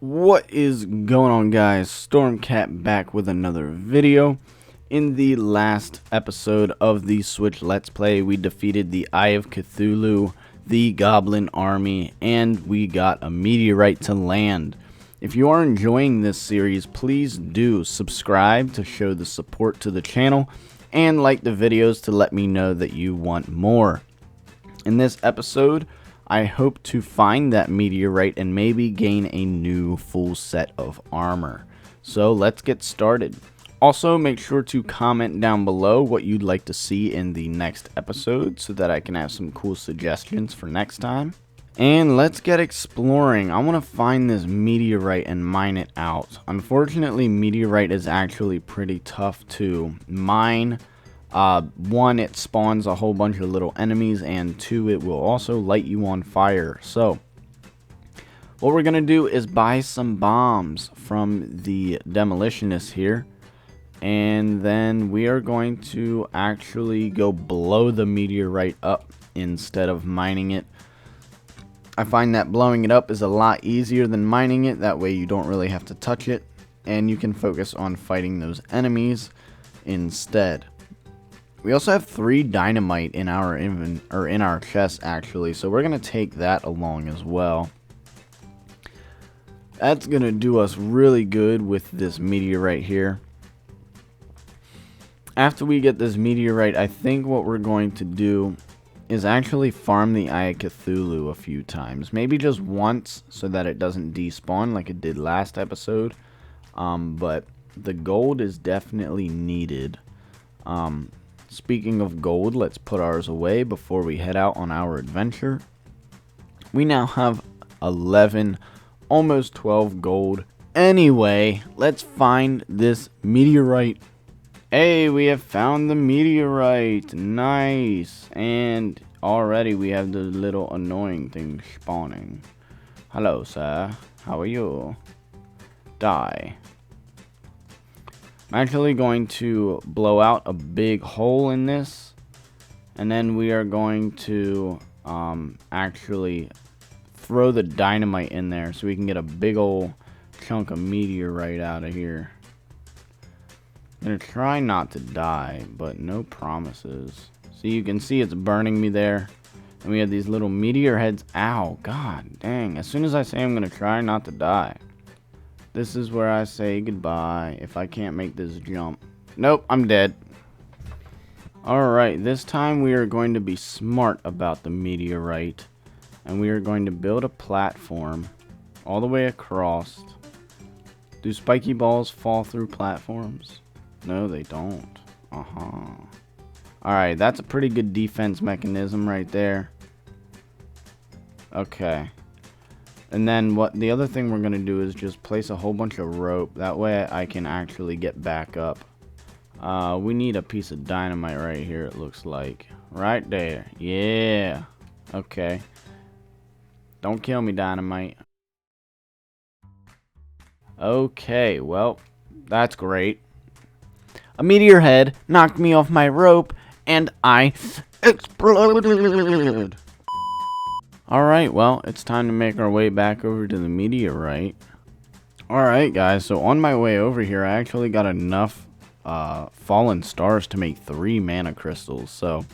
What is going on, guys? Stormcat back with another video. In the last episode of the Switch Let's Play, we defeated the Eye of Cthulhu, the Goblin Army, and we got a meteorite to land. If you are enjoying this series, please do subscribe to show the support to the channel, and like the videos to let me know that you want more. In this episode, I hope to find that meteorite and maybe gain a new full set of armor. So let's get started. Also, make sure to comment down below what you'd like to see in the next episode so that I can have some cool suggestions for next time. And let's get exploring. I want to find this meteorite and mine it out. Unfortunately, meteorite is actually pretty tough to mine. One, it spawns a whole bunch of little enemies, and two, it will also light you on fire. So what we're gonna do is buy some bombs from the demolitionist here, and then we are going to actually go blow the meteorite up instead of mining it. I find that blowing it up is a lot easier than mining it. That way you don't really have to touch it, and you can focus on fighting those enemies instead. We also have 3 dynamite in our in our chest actually, so we're gonna take that along as well. That's gonna do us really good with this meteorite here. After we get this meteorite, I think what we're going to do is actually farm the Eye of Cthulhu a few times, maybe just once, so that it doesn't despawn like it did last episode. But the gold is definitely needed. Speaking of gold, let's put ours away before we head out on our adventure. We now have 11, almost 12 gold. Anyway, let's find this meteorite. Hey, we have found the meteorite. Nice. And already we have the little annoying thing spawning. Hello, sir. How are you? Die. I'm actually going to blow out a big hole in this, and then we are going to actually throw the dynamite in there so we can get a big old chunk of meteorite out of here. I'm gonna try not to die, but no promises. So you can see it's burning me there, and we have these little meteor heads. Ow, god dang. As soon as I say I'm gonna try not to die, this is where I say goodbye if I can't make this jump. Nope, I'm dead. Alright, this time we are going to be smart about the meteorite. And we are going to build a platform all the way across. Do spiky balls fall through platforms? No, they don't. Alright, that's a pretty good defense mechanism right there. Okay. And then what the other thing we're going to do is just place a whole bunch of rope. That way I can actually get back up. We need a piece of dynamite right here, it looks like. Right there. Yeah. Okay. Don't kill me, dynamite. Okay, well, that's great. A meteor head knocked me off my rope, and I exploded. Alright, well, it's time to make our way back over to the meteorite. Alright, guys, so on my way over here, I actually got enough fallen stars to make 3 mana crystals. So,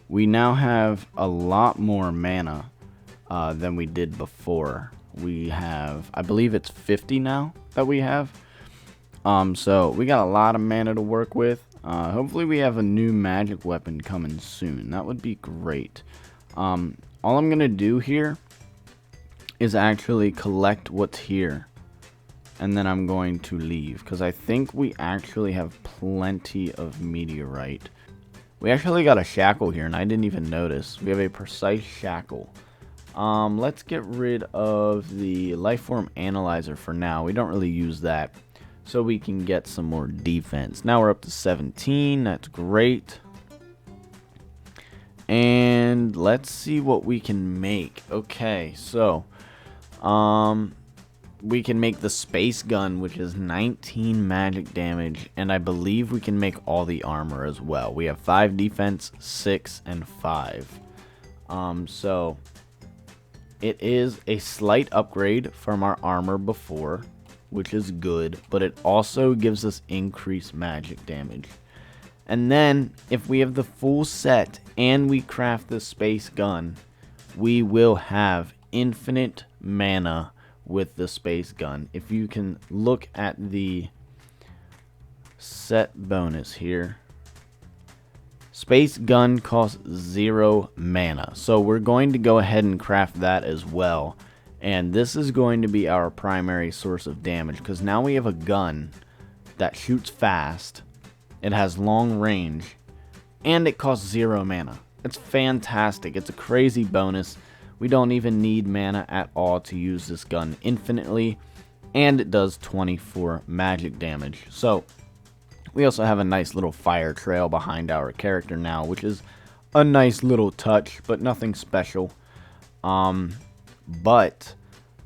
we now have a lot more mana than we did before. We have, I believe it's 50 now that we have. So, we got a lot of mana to work with. Hopefully we have a new magic weapon coming soon. That would be great. All I'm going to do here is actually collect what's here. And then I'm going to leave, because I think we actually have plenty of meteorite. We actually got a shackle here, and I didn't even notice. We have a precise shackle. Let's get rid of the lifeform analyzer for now. We don't really use that, so we can get some more defense. Now we're up to 17. That's great. And let's see what we can make. Okay, so we can make the space gun, which is 19 magic damage, and I believe we can make all the armor as well. We have 5 defense, 6, and 5. So It is a slight upgrade from our armor before, which is good, but it also gives us increased magic damage. And then, if we have the full set and we craft the space gun, we will have infinite mana with the space gun. If you can look at the set bonus here, space gun costs 0 mana. So we're going to go ahead and craft that as well. And this is going to be our primary source of damage, because now we have a gun that shoots fast, it has long range, and it costs 0 mana. It's fantastic. It's a crazy bonus. We don't even need mana at all to use this gun infinitely, and it does 24 magic damage. So we also have a nice little fire trail behind our character now, which is a nice little touch, but nothing special. But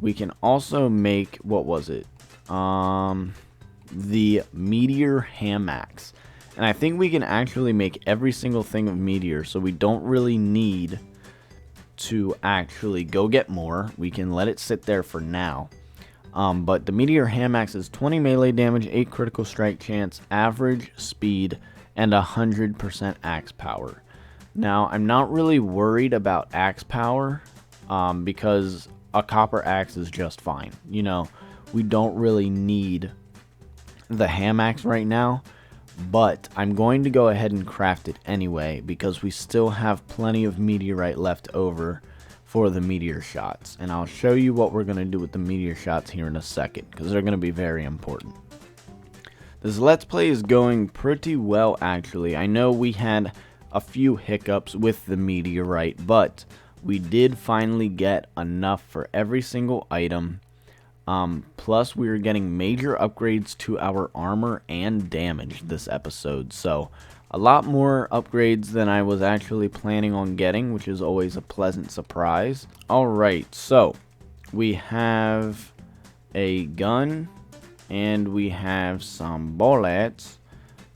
we can also make, what was it? The meteor hammocks. And I think we can actually make every single thing of meteor, so we don't really need to actually go get more. We can let it sit there for now. But the meteor hammocks is 20 melee damage, 8 critical strike chance, average speed, and 100% axe power. Now, I'm not really worried about axe power, because a copper axe is just fine. You know, we don't really need the hammocks right now, but I'm going to go ahead and craft it anyway, because we still have plenty of meteorite left over for the meteor shots. And I'll show you what we're going to do with the meteor shots here in a second, because they're going to be very important. This Let's Play is going pretty well, actually. I know we had a few hiccups with the meteorite, but we did finally get enough for every single item. Plus, we are getting major upgrades to our armor and damage this episode. So, a lot more upgrades than I was actually planning on getting, which is always a pleasant surprise. Alright, so, we have a gun, and we have some bullets.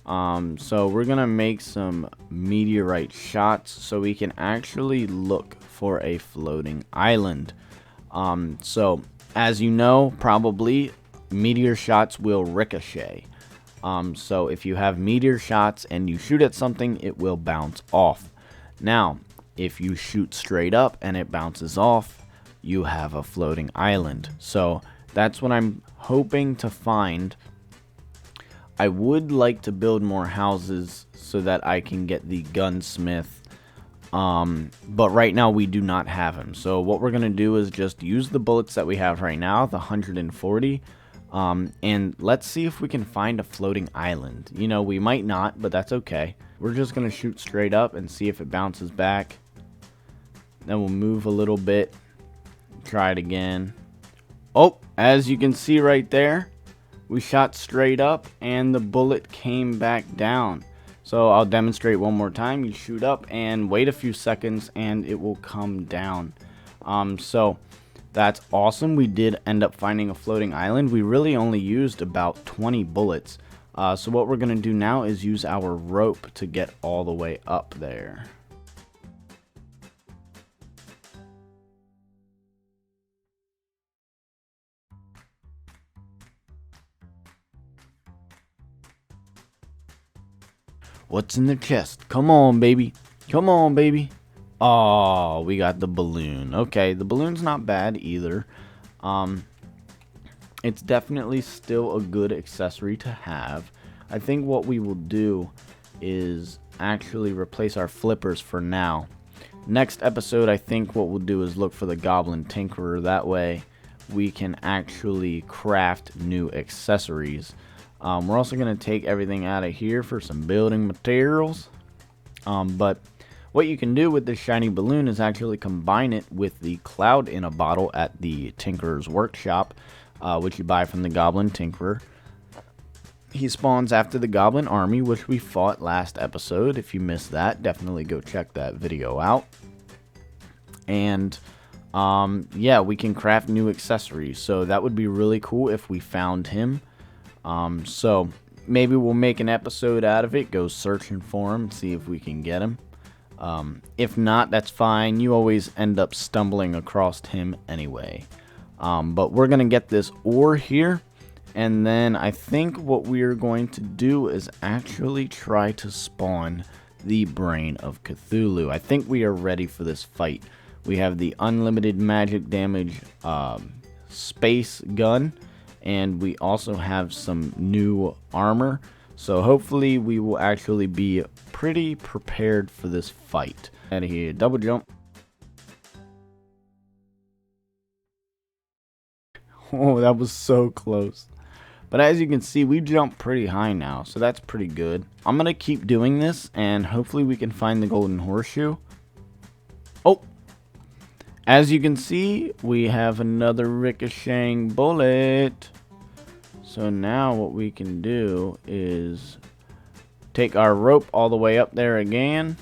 So, we're gonna make some meteorite shots so we can actually look for a floating island. So, as you know, probably, meteor shots will ricochet. So if you have meteor shots and you shoot at something, it will bounce off. Now, if you shoot straight up and it bounces off, you have a floating island. So that's what I'm hoping to find. I would like to build more houses so that I can get the gunsmith. But right now we do not have him. So what we're going to do is just use the bullets that we have right now, the 140. And let's see if we can find a floating island. You know, we might not, but that's okay. We're just going to shoot straight up and see if it bounces back. Then we'll move a little bit. Try it again. Oh, as you can see right there, we shot straight up and the bullet came back down. So I'll demonstrate one more time. You shoot up and wait a few seconds and it will come down. So that's awesome. We did end up finding a floating island. We really only used about 20 bullets. So what we're going to do now is use our rope to get all the way up there. What's in the chest? Come on, baby. Come on, baby. Oh, we got the balloon. Okay, the balloon's not bad either. It's definitely still a good accessory to have. I think what we will do is actually replace our flippers for now. Next episode, I think what we'll do is look for the Goblin Tinkerer. That way, we can actually craft new accessories. We're also going to take everything out of here for some building materials. But what you can do with this shiny balloon is actually combine it with the Cloud in a Bottle at the Tinkerer's Workshop, which you buy from the Goblin Tinkerer. He spawns after the Goblin Army, which we fought last episode. If you missed that, definitely go check that video out. And yeah, we can craft new accessories. So that would be really cool if we found him. So maybe we'll make an episode out of it, go searching for him, see if we can get him. If not, that's fine. You always end up stumbling across him anyway. But we're going to get this ore here. And then I think what we're going to do is actually try to spawn the Brain of Cthulhu. I think we are ready for this fight. We have the unlimited magic damage space gun. And we also have some new armor. So hopefully we will actually be pretty prepared for this fight. Out of here, double jump. Oh, that was so close. But as you can see, we jumped pretty high now, so that's pretty good. I'm going to keep doing this, and hopefully we can find the golden horseshoe. Oh! As you can see, we have another ricocheting bullet. So now what we can do is take our rope all the way up there again.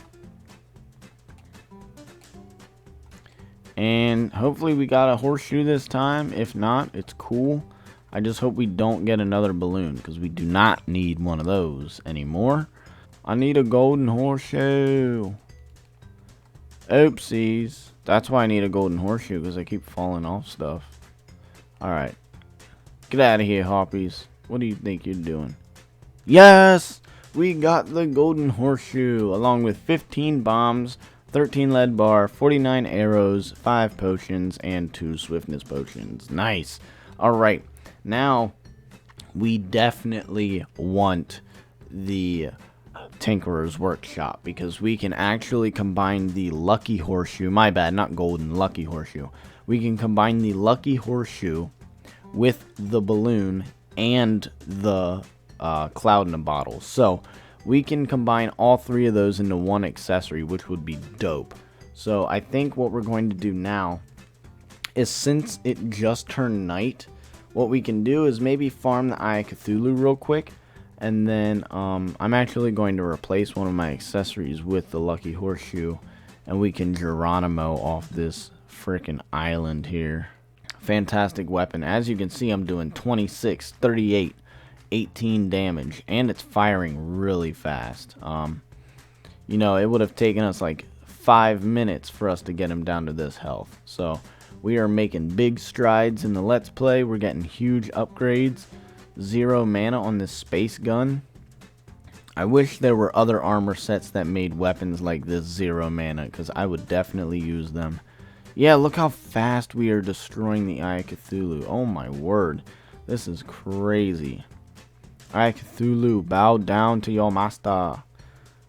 And hopefully we got a horseshoe this time. If not, it's cool. I just hope we don't get another balloon, because we do not need one of those anymore. I need a golden horseshoe. Oopsies. That's why I need a golden horseshoe, because I keep falling off stuff. Alright. Get out of here, Harpies. What do you think you're doing? Yes! We got the golden horseshoe, along with 15 bombs, 13 lead bar, 49 arrows, 5 potions, and 2 swiftness potions. Nice. Alright. Now, we definitely want the Tinkerer's Workshop, because we can actually combine the lucky horseshoe. My bad, not golden, lucky horseshoe. We can combine the lucky horseshoe with the balloon and the cloud in a bottle. So we can combine all 3 of those into one accessory, which would be dope. So I think what we're going to do now is, since it just turned night, what we can do is maybe farm the Eye of Cthulhu real quick. And then I'm actually going to replace one of my accessories with the lucky horseshoe, and we can Geronimo off this freaking island here. Fantastic weapon. As you can see, I'm doing 26, 38, 18 damage, and it's firing really fast. You know, it would have taken us like 5 minutes for us to get him down to this health. So we are making big strides in the Let's Play. We're getting huge upgrades. 0 mana on this space gun. I wish there were other armor sets that made weapons like this 0 mana, because I would definitely use them. Yeah, look how fast we are destroying the Eye of Cthulhu. Oh my word. This is crazy. Eye of Cthulhu, bow down to your master.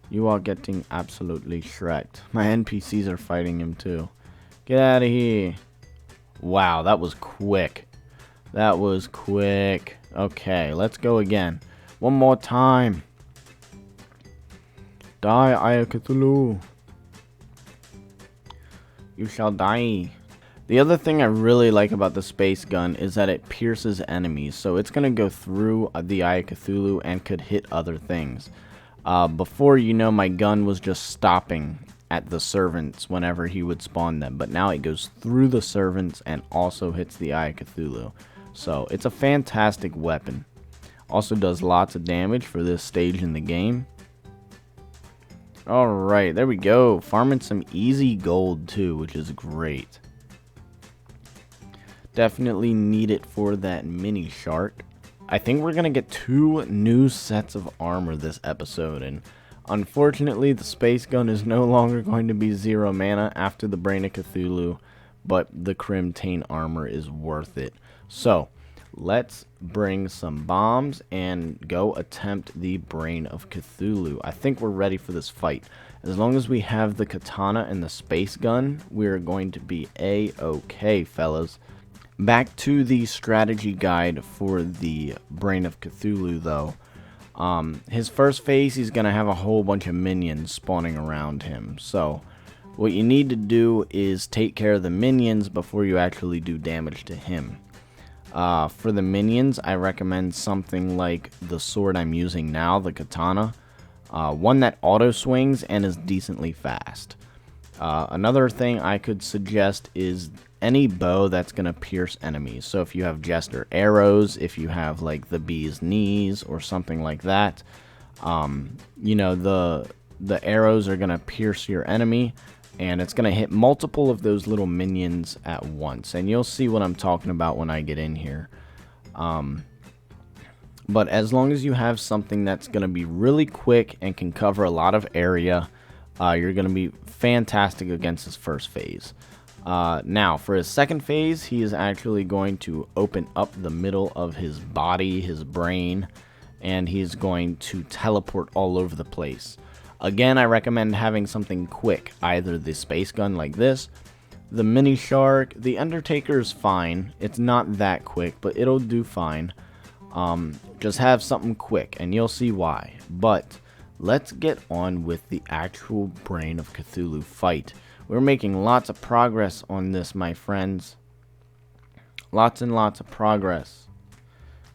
You are getting absolutely shreked. My NPCs are fighting him too. Get out of here. Wow, that was quick. That was quick. Okay, let's go again. One more time. Die, Eye of Cthulhu. You shall die. The other thing I really like about the space gun is that it pierces enemies. So it's going to go through the Eye of Cthulhu and could hit other things. Before, you know, my gun was just stopping at the servants whenever he would spawn them. But now it goes through the servants and also hits the Eye of Cthulhu. So it's a fantastic weapon. Also does lots of damage for this stage in the game. Alright, there we go. Farming some easy gold too, which is great. Definitely need it for that mini shark. I think we're going to get 2 new sets of armor this episode. And unfortunately, the space gun is no longer going to be 0 mana after the Brain of Cthulhu. But the Crimtane armor is worth it. So, let's bring some bombs and go attempt the Brain of Cthulhu. I think we're ready for this fight. As long as we have the katana and the space gun, we're going to be a-okay, fellas. Back to the strategy guide for the Brain of Cthulhu, though. His first phase, he's going to have a whole bunch of minions spawning around him. So, what you need to do is take care of the minions before you actually do damage to him. For the minions, I recommend something like the sword I'm using now, the katana. One that auto swings and is decently fast. Another thing I could suggest is any bow that's going to pierce enemies. So if you have jester arrows, if you have like the bee's knees or something like that, you know, the the arrows are going to pierce your enemy, and it's going to hit multiple of those little minions at once. And you'll see what I'm talking about when I get in here. But as long as you have something that's going to be really quick and can cover a lot of area, you're going to be fantastic against his first phase. Now, for his second phase, he is actually going to open up the middle of his body, his brain, and he's going to teleport all over the place. Again, I recommend having something quick, either the space gun like this, the mini shark. The Undertaker is fine. It's not that quick, but it'll do fine. Just have something quick, and you'll see why. But let's get on with the actual Brain of Cthulhu fight. We're making lots of progress on this, my friends. Lots and lots of progress.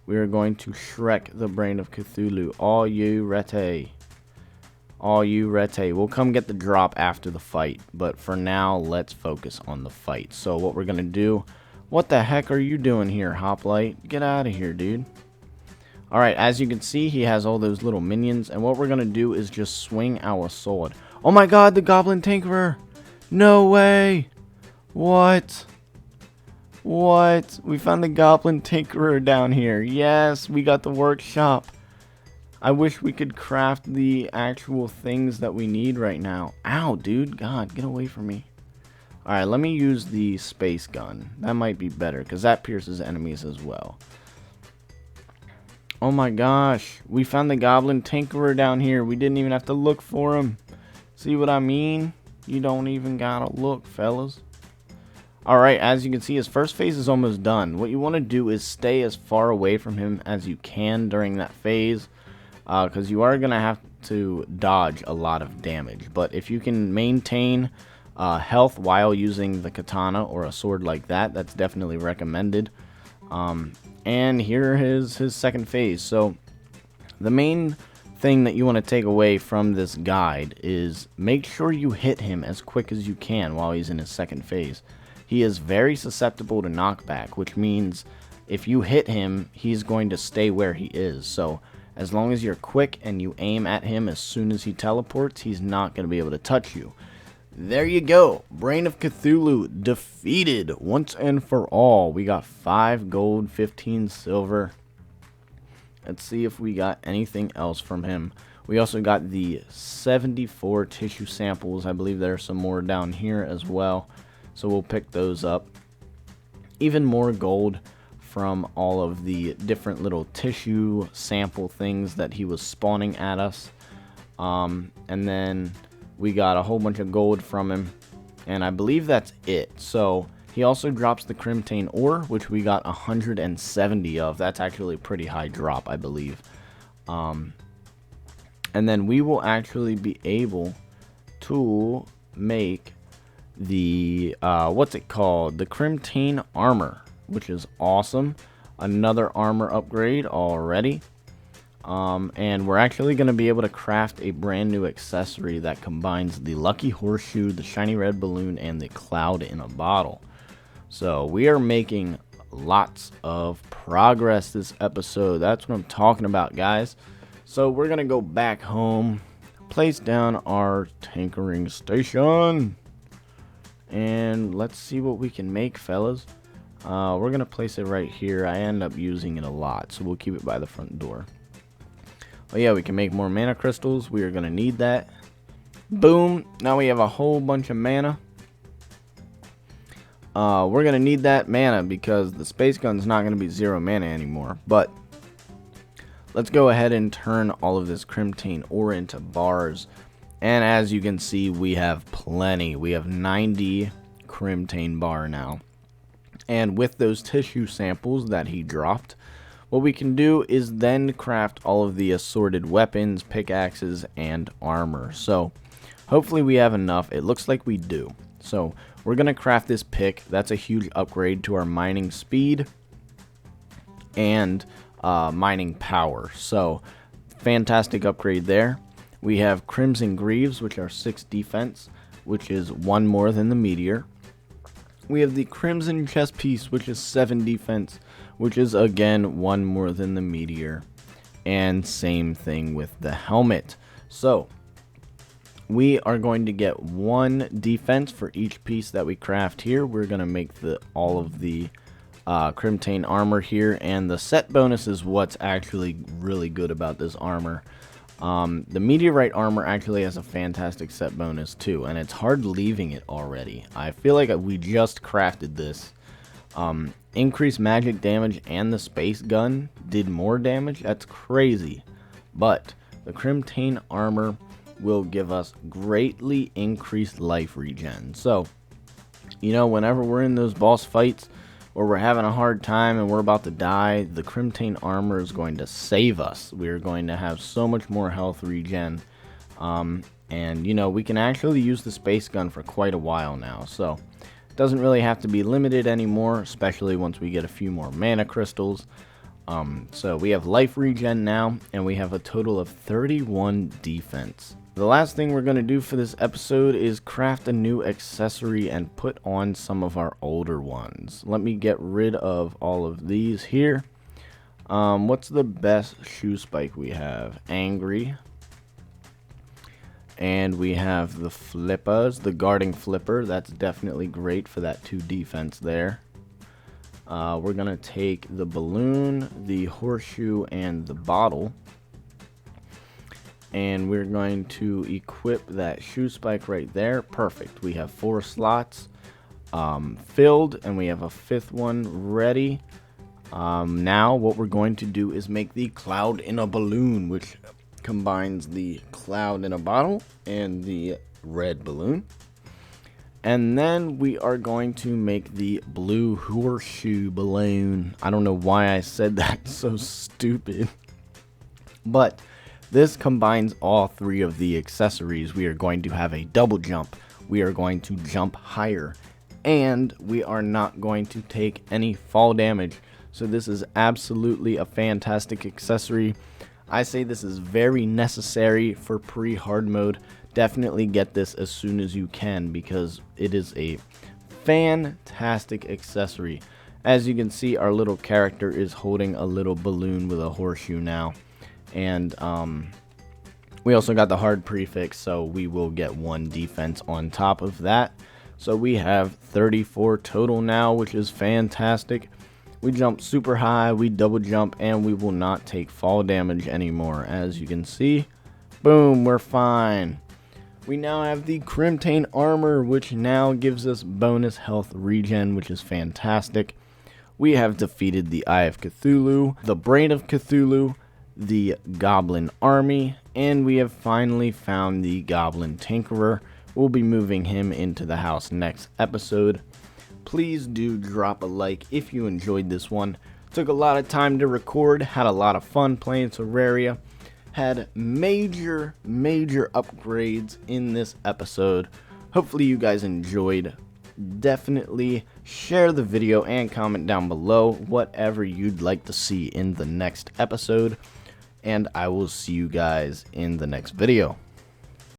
We are going to Shrek the Brain of Cthulhu. All you rete. All you rete. We'll come get the drop after the fight. But for now, let's focus on the fight. So what we're going to do... What the heck are you doing here, Hoplite? Get out of here, dude. Alright, as you can see, he has all those little minions. And what we're going to do is just swing our sword. Oh my god, the Goblin Tinkerer! No way! What? What? We found the Goblin Tinkerer down here. Yes, we got the workshop. I wish we could craft the actual things that we need right now. Ow, dude. God, get away from me. Alright, let me use the space gun. That might be better, because that pierces enemies as well. Oh my gosh. We found the Goblin Tinkerer down here. We didn't even have to look for him. See what I mean? You don't even gotta look, fellas. Alright, as you can see, his first phase is almost done. What you want to do is stay as far away from him as you can during that phase. Because you are going to have to dodge a lot of damage. But if you can maintain health while using the katana or a sword like that, that's definitely recommended. And here is his second phase. So the main thing that you want to take away from this guide is make sure you hit him as quick as you can while he's in his second phase. He is very susceptible to knockback, which means if you hit him, he's going to stay where he is. So as long as you're quick and you aim at him as soon as he teleports, he's not going to be able to touch you. There you go. Brain of Cthulhu defeated once and for all. We got 5 gold, 15 silver. Let's see if we got anything else from him. We also got the 74 tissue samples. I believe there are some more down here as well. So we'll pick those up. Even more gold from all of the different little tissue sample things that he was spawning at us. And then we got a whole bunch of gold from him. And I believe that's it. So he also drops the Crimtane ore, which we got 170 of. That's actually a pretty high drop, I believe. And then we will actually be able to make the, what's it called? The Crimtane armor, which is awesome. Another armor upgrade already. And we're actually going to be able to craft a brand new accessory that combines the Lucky Horseshoe, the Shiny Red Balloon, and the Cloud in a Bottle. So we are making lots of progress this episode. That's what I'm talking about, guys. So we're going to go back home, place down our tinkering station, and let's see what we can make, fellas. We're going to place it right here. I end up using it a lot, so we'll keep it by the front door. Oh yeah, we can make more mana crystals. We are going to need that. Boom. Now we have a whole bunch of mana. We're going to need that mana because the space gun's not going to be 0 mana anymore. But let's go ahead and turn all of this Crimtane ore into bars. And as you can see, we have plenty. We have 90 Crimtane bar now. And with those tissue samples that he dropped, what we can do is then craft all of the assorted weapons, pickaxes, and armor. So hopefully we have enough. It looks like we do. So we're going to craft this pick. That's a huge upgrade to our mining speed and mining power. So fantastic upgrade there. We have Crimson Greaves, which are 6 defense, which is 1 more than the Meteor. We have the Crimson Chest Piece, which is 7 defense, which is again 1 more than the Meteor. And same thing with the helmet. So we are going to get 1 defense for each piece that we craft here. We're going to make all of the Crimtane armor here, and the set bonus is what's actually really good about this armor. The meteorite armor actually has a fantastic set bonus too, and it's hard leaving it already. I feel like we just crafted this. Increased magic damage and the space gun did more damage. That's crazy. But the Crimtane armor will give us greatly increased life regen. So, you know, whenever we're in those boss fights or we're having a hard time and we're about to die, the Crimtane armor is going to save us. We're going to have so much more health regen. And, you know, we can actually use the space gun for quite a while now. So, it doesn't really have to be limited anymore, especially once we get a few more mana crystals. So, we have life regen now, and we have a total of 31 defense. The last thing we're going to do for this episode is craft a new accessory and put on some of our older ones. Let me get rid of all of these here. What's the best shoe spike we have? Angry. And we have the flippers, the guarding flipper. That's definitely great for that 2 defense there. We're going to take the balloon, the horseshoe, and the bottle. And we're going to equip that shoe spike right there. Perfect. We have 4 slots filled, and we have a 5th one ready. Now what we're going to do is make the cloud in a balloon, which combines the cloud in a bottle and the red balloon. And then we are going to make the blue horseshoe balloon. I don't know why I said that, so stupid. But this combines all 3 of the accessories. We are going to have a double jump. We are going to jump higher. And we are not going to take any fall damage. So this is absolutely a fantastic accessory. I say this is very necessary for pre-hard mode. Definitely get this as soon as you can because it is a fantastic accessory. As you can see, our little character is holding a little balloon with a horseshoe now. And we also got the hard prefix, so we will get 1 defense on top of that. So we have 34 total now, which is fantastic. We jump super high, we double jump, and we will not take fall damage anymore. As you can see, boom, we're fine. We now have the Crimtane armor, which now gives us bonus health regen, which is fantastic. We have defeated the Eye of Cthulhu, the Brain of Cthulhu, the Goblin Army, and we have finally found the Goblin Tinkerer. We'll be moving him into the house next episode. Please do drop a like if you enjoyed this one. Took a lot of time to record, had a lot of fun playing Terraria, had major upgrades in this episode. Hopefully you guys enjoyed. Definitely share the video and comment down below whatever you'd like to see in the next episode. And I will see you guys in the next video.